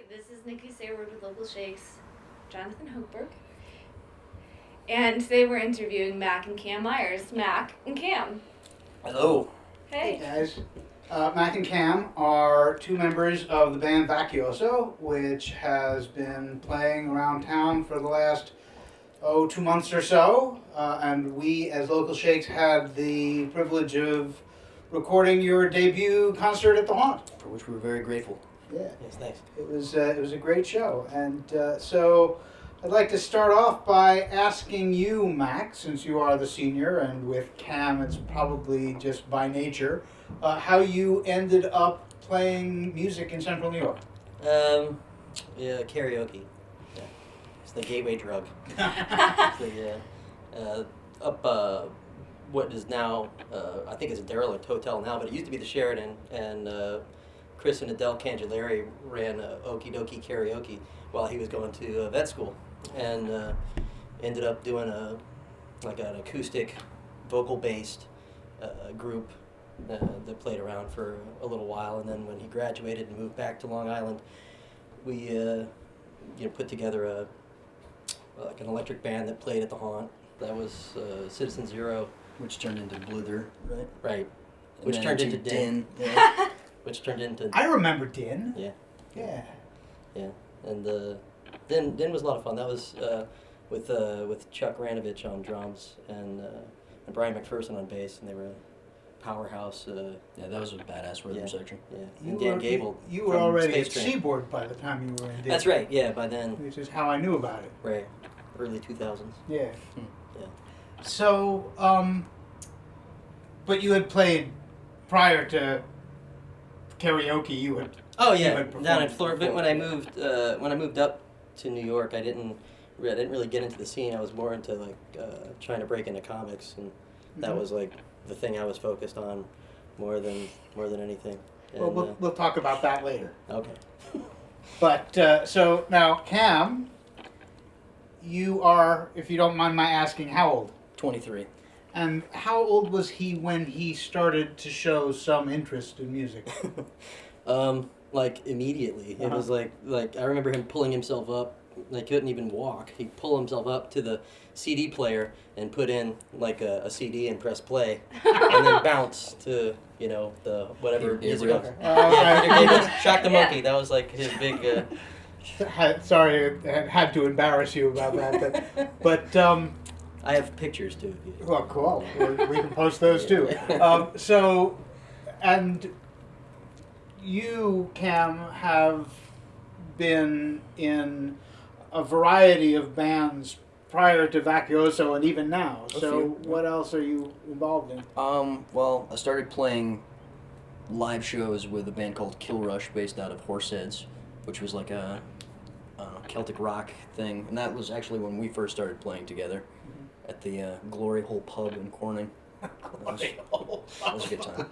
This is Nikki Sayward with Local Shakes, Jonathan Hochberg. And today we're interviewing Mac and Cam Myers. Mac and Cam. Hello. Hey. Hey guys. Mac and Cam are two members of the band Vacuoso, which has been playing around town for the last 2 months or so. And we, as Local Shakes, had the privilege of recording your debut concert at the Haunt. For which we were very grateful. Yeah, Yes, thanks. it was a great show. And so I'd like to start off by asking you, Mac, since you are the senior, and with Cam it's probably just by nature, how you ended up playing music in Central New York. Yeah, karaoke. Yeah. It's the gateway drug. Up what is now, I think it's a derelict hotel now, but it used to be the Sheraton, and Chris and Adele Cangelari ran Okie Dokie Karaoke while he was going to vet school, and ended up doing an acoustic, vocal-based group that played around for a little while, and then when he graduated and moved back to Long Island, we put together an electric band that played at the Haunt. That was Citizen Zero, which turned into Blither, right? right? And Which then turned into Din. Yeah. Which turned into I remember Din. yeah. Yeah. Yeah, and Din was a lot of fun. That was with Chuck Ranovich on drums and Brian McPherson on bass, and they were a powerhouse. Yeah, that was a badass rhythm Yeah. section. Yeah, and Dan Gable. You were from already Space at Train. Seaboard by the time you were in Din. That's right. Yeah, by then, Which is how I knew about it. right, early 2000s. Yeah. Yeah. So, but you had played prior to karaoke. You had. Oh You yeah, had performed down in Florida. But before, when I moved up to New York, I didn't really get into the scene. I was more into trying to break into comics, and that Mhm. was like the thing I was focused on more than anything. Well, And, we'll talk about that later. okay. But so now, Cam, you are, if you don't mind my asking, how old? 23. And how old was he when he started to show some interest in music? Like immediately. It Uh-huh. was like I remember him pulling himself up. He couldn't even walk. He'd pull himself up to the CD player and put in like a CD and press play, and then bounce to the whatever Here music. we was. are. Yeah, Peter Gabriel, Shock the Yeah. Monkey. That was like his big. Sorry, I had to embarrass you about that. But I have pictures too. well, cool. We can post those too. So, and you, Cam, have been in a variety of bands prior to Vacuoso and even now. A So, few. what else are you involved in? Well, I started playing live shows with a band called Kill Rush based out of Horseheads, which was like a Celtic rock thing. And that was actually when we first started playing together at the Glory Hole Pub in Corning. That was a good time.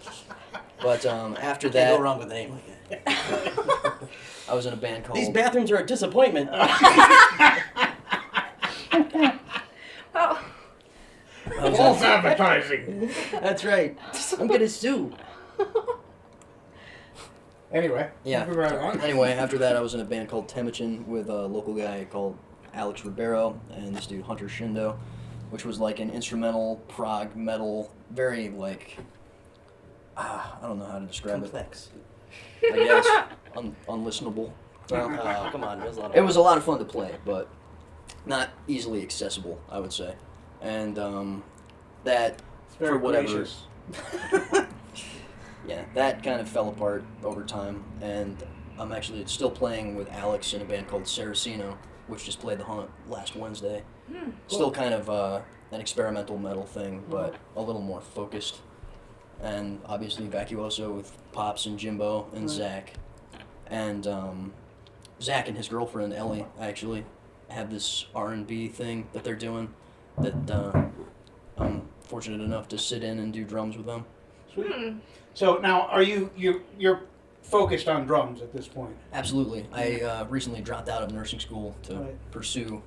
But after Can't that, go wrong with a name like that. I was in a band called... These bathrooms are a disappointment. Oh, I was False in- advertising. That's right. I'm gonna sue. Anyway, Yeah. moving right on. Anyway, after that, I was in a band called Temujin with a local guy called Alex Ribeiro and this dude Hunter Shindo, which was like an instrumental prog metal, very like I don't know how to describe Complex. it. I guess unlistenable. Well, Oh, come on. It was a lot of it was a lot of fun to play, but not easily accessible, I would say. And that It's very for whatever. gracious. Yeah, that kind of fell apart over time, and I'm actually still playing with Alex in a band called Saraceno, which just played the Haunt last Wednesday. Still kind of an experimental metal thing, but a little more focused. And obviously Vacuoso with Pops and Jimbo and Right. Zach. And Zach and his girlfriend Ellie actually have this R&B thing that they're doing that I'm fortunate enough to sit in and do drums with them. Sweet. So now, are you're focused on drums at this point? Absolutely. I recently dropped out of nursing school to Right. pursue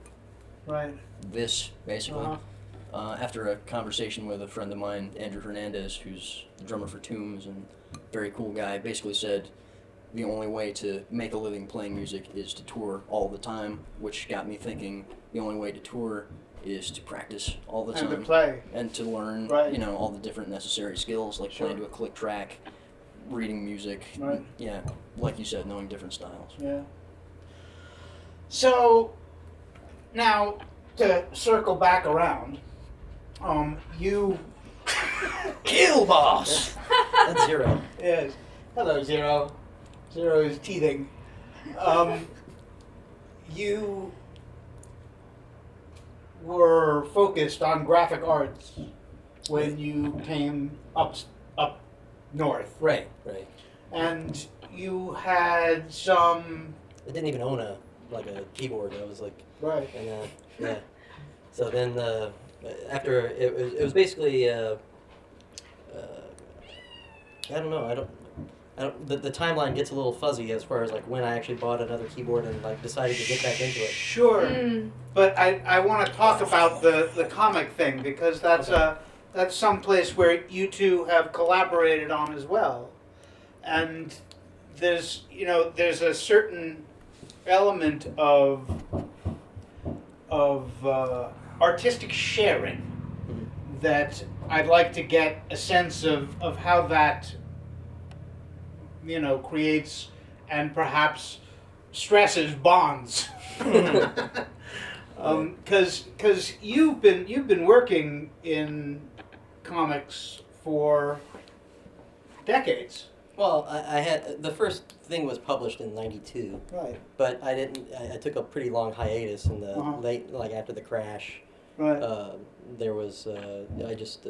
Right. this, basically. Uh-huh. After a conversation with a friend of mine, Andrew Hernandez, who's the drummer for Tombs and very cool guy, basically said, the only way to make a living playing music is to tour all the time, which got me thinking the only way to tour is to practice all the time. And to play. And to learn, Right. you know, all the different necessary skills, like Sure. playing to a click track, reading music. Right. Yeah, like you said, knowing different styles. Yeah. So, now, to circle back around, you... Kill boss! That's Zero. Yes. Hello, Zero. Zero is teething. You were focused on graphic arts when you came up north, Right. and you had some I didn't even own a keyboard. I was like, right. and yeah. So then after it was basically I don't know. I don't. The timeline gets a little fuzzy as far as like when I actually bought another keyboard and like decided to get back into it. Sure. But I want to talk about the comic thing because that's Okay. that's some place where you two have collaborated on as well, and there's a certain element of artistic sharing that I'd like to get a sense of how that creates and perhaps stresses bonds. Because you've been working in comics for decades. Well, I had the first thing was published in '92, Right. but I didn't. I took a pretty long hiatus in the Uh-huh. late, like after the crash. Right. There was I just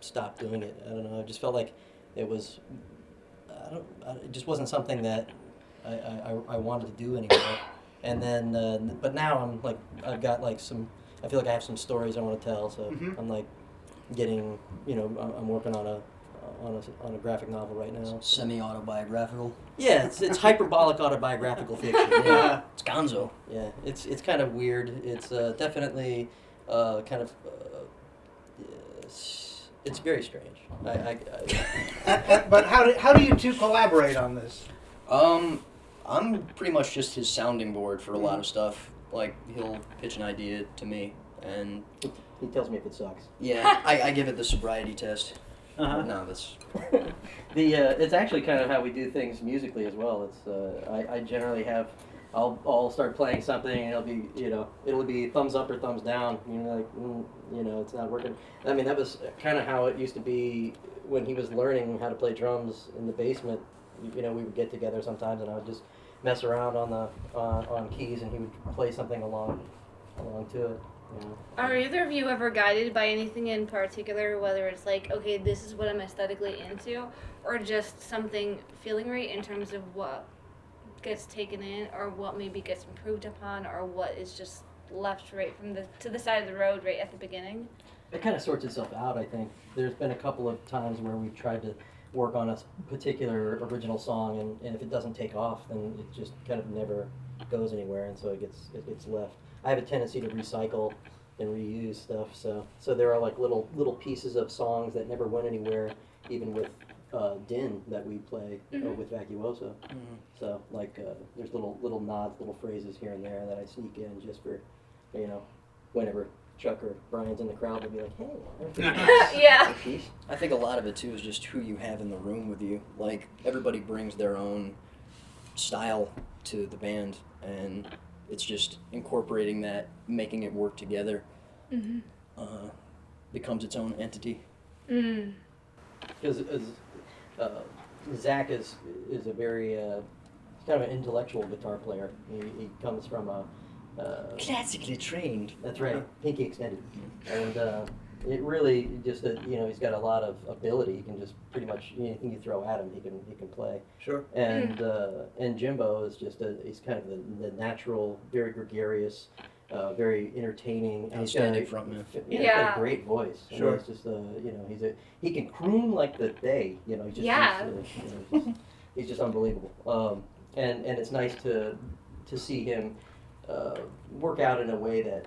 stopped doing it. I don't know. I just felt like it was. It just wasn't something that I wanted to do anymore. And then, but now I'm like, I've got like I feel like I have some stories I want to tell. So Mhm. I'm like getting, I'm working on a graphic novel right now. Semi-autobiographical. Yeah, it's hyperbolic autobiographical fiction. Yeah. It's gonzo. Yeah, it's kind of weird. It's definitely kind of it's very strange. But how do you two collaborate on this? I'm pretty much just his sounding board for a lot of stuff. Like, he'll pitch an idea to me, and He tells me if it sucks. yeah, I give it the sobriety test. Uh-huh. No, that's... It's actually kind of how we do things musically as well. It's I generally I'll start playing something and it'll be thumbs up or thumbs down. It's not working. I mean, that was kind of how it used to be when he was learning how to play drums in the basement. We would get together sometimes and I would just mess around on keys and he would play something along to it. Are either of you ever guided by anything in particular, whether it's like, okay, this is what I'm aesthetically into, or just something feeling right in terms of what gets taken in, or what maybe gets improved upon, or what is just left right to the side of the road right at the beginning? It kind of sorts itself out, I think. There's been a couple of times where we've tried to work on a particular original song, and if it doesn't take off, then it just kind of never goes anywhere, and so it gets left. I have a tendency to recycle and reuse stuff, so there are like little pieces of songs that never went anywhere, even with Din that we play with Vacuoso. Mhm. So like there's little nods, little phrases here and there that I sneak in just for whenever Chuck or Brian's in the crowd, they'll be like, hey, there's a piece. Yeah. A piece. I think a lot of it, too, is just who you have in the room with you. Like, everybody brings their own style to the band, and it's just incorporating that, making it work together, becomes its own entity. Mm. Because Zach is a very he's kind of an intellectual guitar player. He comes from a Classically trained. that's right, pinky extended, and it really just he's got a lot of ability. He can just pretty much anything you throw at him, he can play. Sure. And Jimbo is just he's kind of the natural, very gregarious, very entertaining, and he's got Outstanding frontman. He's got Yeah. a great voice. Sure. It's just he can croon like the day. He's just Yeah. he's just unbelievable. And it's nice to see him work out in a way that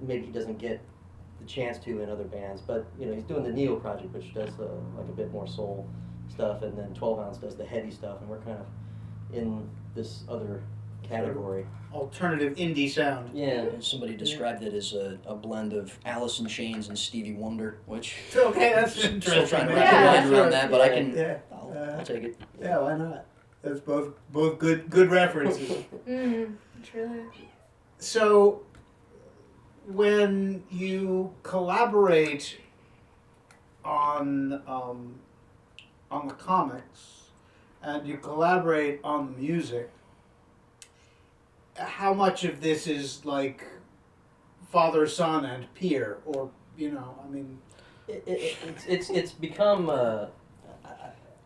maybe he doesn't get the chance to in other bands. But he's doing the Neo project, which does like a bit more soul stuff, and then 12 ounce does the heavy stuff, and we're kind of in this other category. Alternative indie sound. Yeah. Somebody described it as a blend of Alice in Chains and Stevie Wonder, which Okay, that's interesting. still trying to Yeah. wrap my mind Sure. around that, but I can. Yeah. I'll take it. Yeah, why not? That's both good references. Truly. So, when you collaborate on the comics and you collaborate on the music, how much of this is like father, son, and peer, or I mean, It's become.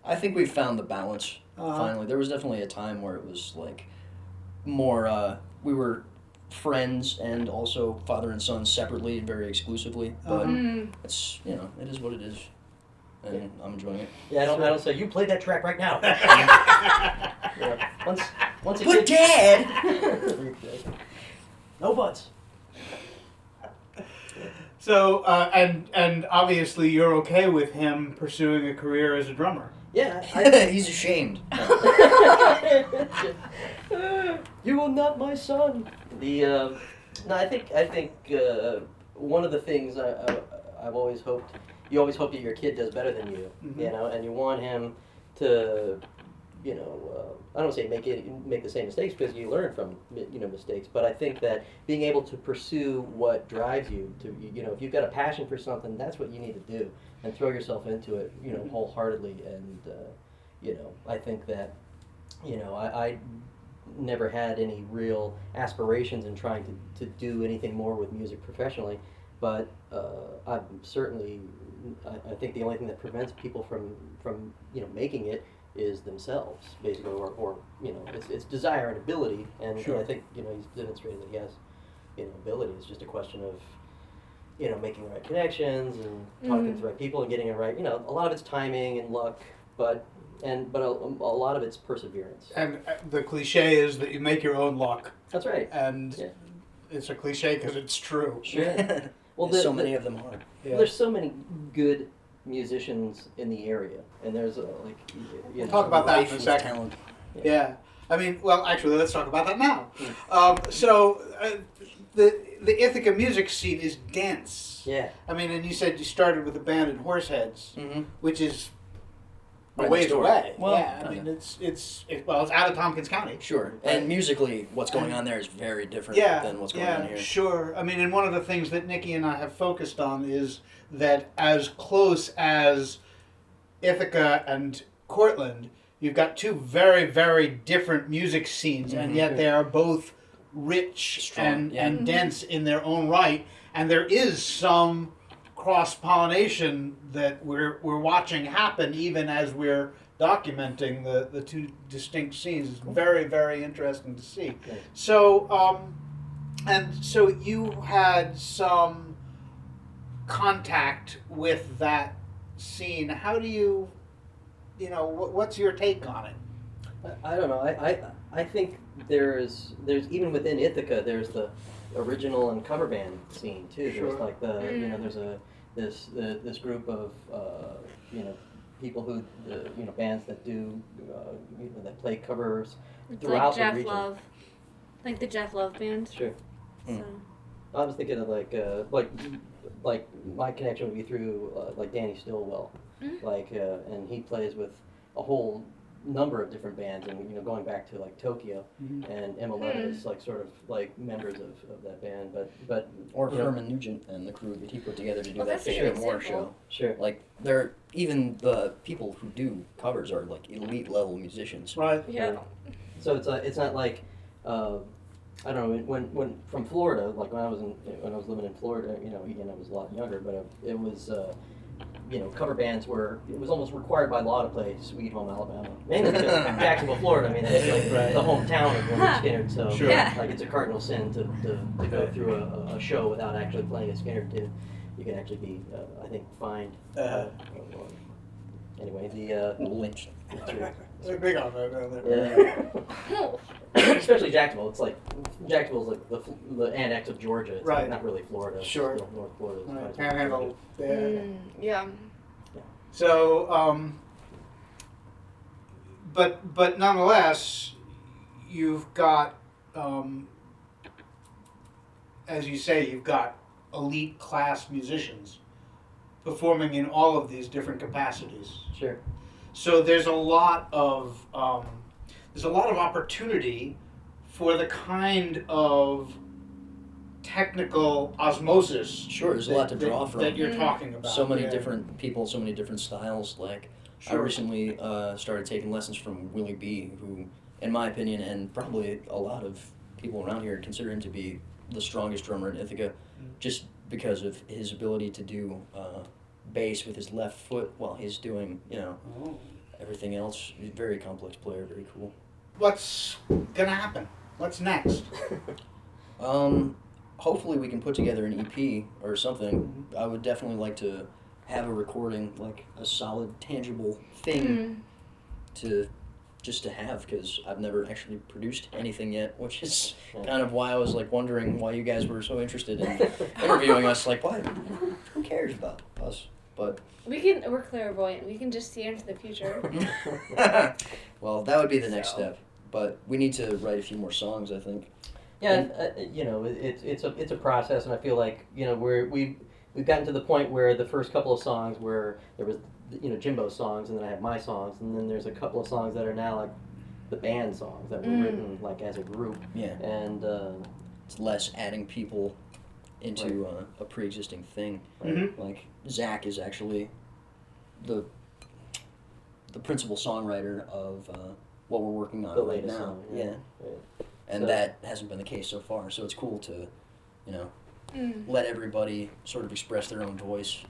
I think we've found the balance finally. There was definitely a time where it was like more. We were friends and also father and son separately, very exclusively. But it's it is what it is, and I'm enjoying it. Yeah, I don't say you play that track right now. Once a But kid, Dad. no buts. so and obviously you're okay with him pursuing a career as a drummer. Yeah, He's ashamed. You are not my son. No, I think one of the things I've always hoped. You always hope that your kid does better than you, and you want him to, I don't want to say make the same mistakes, because you learn from mistakes. But I think that being able to pursue what drives you to, if you've got a passion for something, that's what you need to do, and throw yourself into it, wholeheartedly. And I think that, I never had any real aspirations in trying to do anything more with music professionally, but I'm certainly. I think the only thing that prevents people from making it is themselves, basically, or it's desire and ability, and Sure. I think he's demonstrated that he has ability. It's just a question of making the right connections and talking to the right people and getting it right. A lot of it's timing and luck, but a lot of it's perseverance. And the cliche is that you make your own luck, That's right. and it's a cliche because it's true. Sure. Well, So many of them are. Yeah. There's so many good musicians in the area, and there's We'll talk about that in Rife a with second. talent. Yeah, I mean, well, actually, let's talk about that now. The Ithaca music scene is dense. Yeah. I mean, and you said you started with a band in Horseheads, Mm-hmm. which is a Right ways next door. away. Well, yeah, I mean, it's out of Tompkins County. Sure. And musically, what's going on there is very different Yeah, than what's going on here. sure. I mean, and one of the things that Nikki and I have focused on is that as close as Ithaca and Cortland, you've got two very, very different music scenes, and yet they are both rich Strong, and dense in their own right. And there is some cross-pollination that we're watching happen even as we're documenting the two distinct scenes. It's very, very interesting to see. Okay. So, and so you had some contact with that scene. How do you, what's your take on it? I don't know. I think there's even within Ithaca there's the original and cover band scene too. Sure. There's like this group of people who bands that do that play covers It's throughout like Jeff the region. Love, like the Jeff Love band. Sure. So. I was thinking of like my connection would be through like Danny Stillwell, and he plays with a whole number of different bands, and going back to like Tokyo, and Emma Levin is like sort of like members of that band, but Or Herman Nugent and the crew that he put together to do Well, that that's a Fisher good Moore example. show. sure. Like they're even the people who do covers are like elite level musicians. Right. Yeah. So it's not like I don't know when from Florida, like when I was living in Florida, again I was a lot younger, but it was cover bands it was almost required by law to play Sweet Home Alabama, mainly because Jacksonville, Florida. I mean, it's like the hometown of Leonard Skinner, so Sure. Yeah. like it's a cardinal sin to go through a show without actually playing a Skinner tune. You can actually be I think fined. Anyway, Lynched. They're big on that down there. Yeah. Especially Jacksonville. It's like Jacksonville's like the annex of Georgia. It's Right. like not really Florida. It's Sure. still North Florida. It's Right. not as much Panhandle. Georgia. Yeah. Yeah. So, but nonetheless, you've got, as you say, you've got elite class musicians performing in all of these different capacities. Sure. So there's a lot of opportunity for the kind of technical osmosis. Sure, there's a lot to draw from. that you're talking about. So many Yeah. different people, so many different styles. Like, I Sure. recently started taking lessons from Willie B, who, in my opinion, and probably a lot of people around here consider him to be the strongest drummer in Ithaca, just because of his ability to do bass with his left foot while he's doing, Oh. everything else. He's a very complex player, very cool. What's gonna happen? What's next? Hopefully we can put together an EP or something. I would definitely like to have a recording, like a solid, tangible thing to have, because I've never actually produced anything yet, which is kind of why I was like wondering why you guys were so interested in interviewing us. Like, why? Who cares about us? But We're clairvoyant. We can just see into the future. well, that would be the next So. step. But we need to write a few more songs, I think. Yeah, and, it's a process, and I feel like we've gotten to the point where the first couple of songs where there was Jimbo's songs, and then I have my songs, and then there's a couple of songs that are now like the band songs that were written like as a group. Yeah. And It's less adding people into a pre-existing thing. Mhm. Like, Zach is actually the principal songwriter of what we're working on the right latest now. song. Yeah. Right. And So- that hasn't been the case so far, so it's cool to, let everybody sort of express their own voice.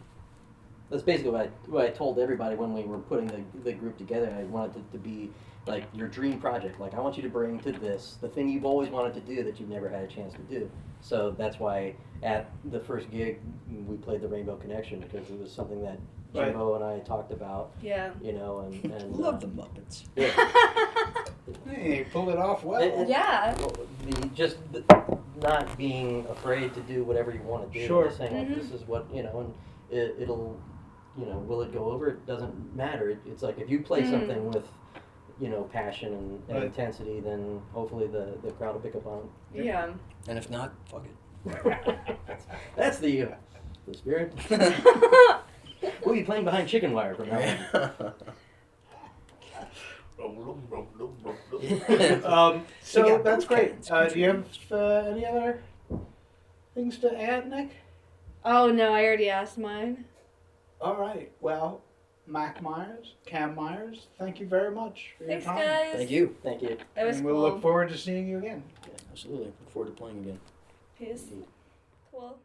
That's basically what I told everybody when we were putting the group together. I wanted it to be like your dream project. Like, I want you to bring to this the thing you've always wanted to do that you've never had a chance to do. So that's why at the first gig we played the Rainbow Connection, because it was something that Right. Jimbo and I talked about. Yeah. And Love the Muppets. Yeah. Hey, pulled it off well. Yeah. The not being afraid to do whatever you want to do. Sure. Just saying, like, this is what, and it'll, will it go over? It doesn't matter. It's like if you play something with, passion and Right. intensity, then hopefully the crowd will pick up on it. Yeah. And if not, fuck it. That's the spirit. We'll be playing behind chicken wire from now on. So We got that's both great. kinds. Do you have any other things to add, Nick? Oh no, I already asked mine. All right. Well, Mac Myers, Cam Myers, thank you very much for Thanks, your time. guys. Thank you. Thank you. That was And cool. we'll look forward to seeing you again. Absolutely. Look forward to playing again. Peace. Cool.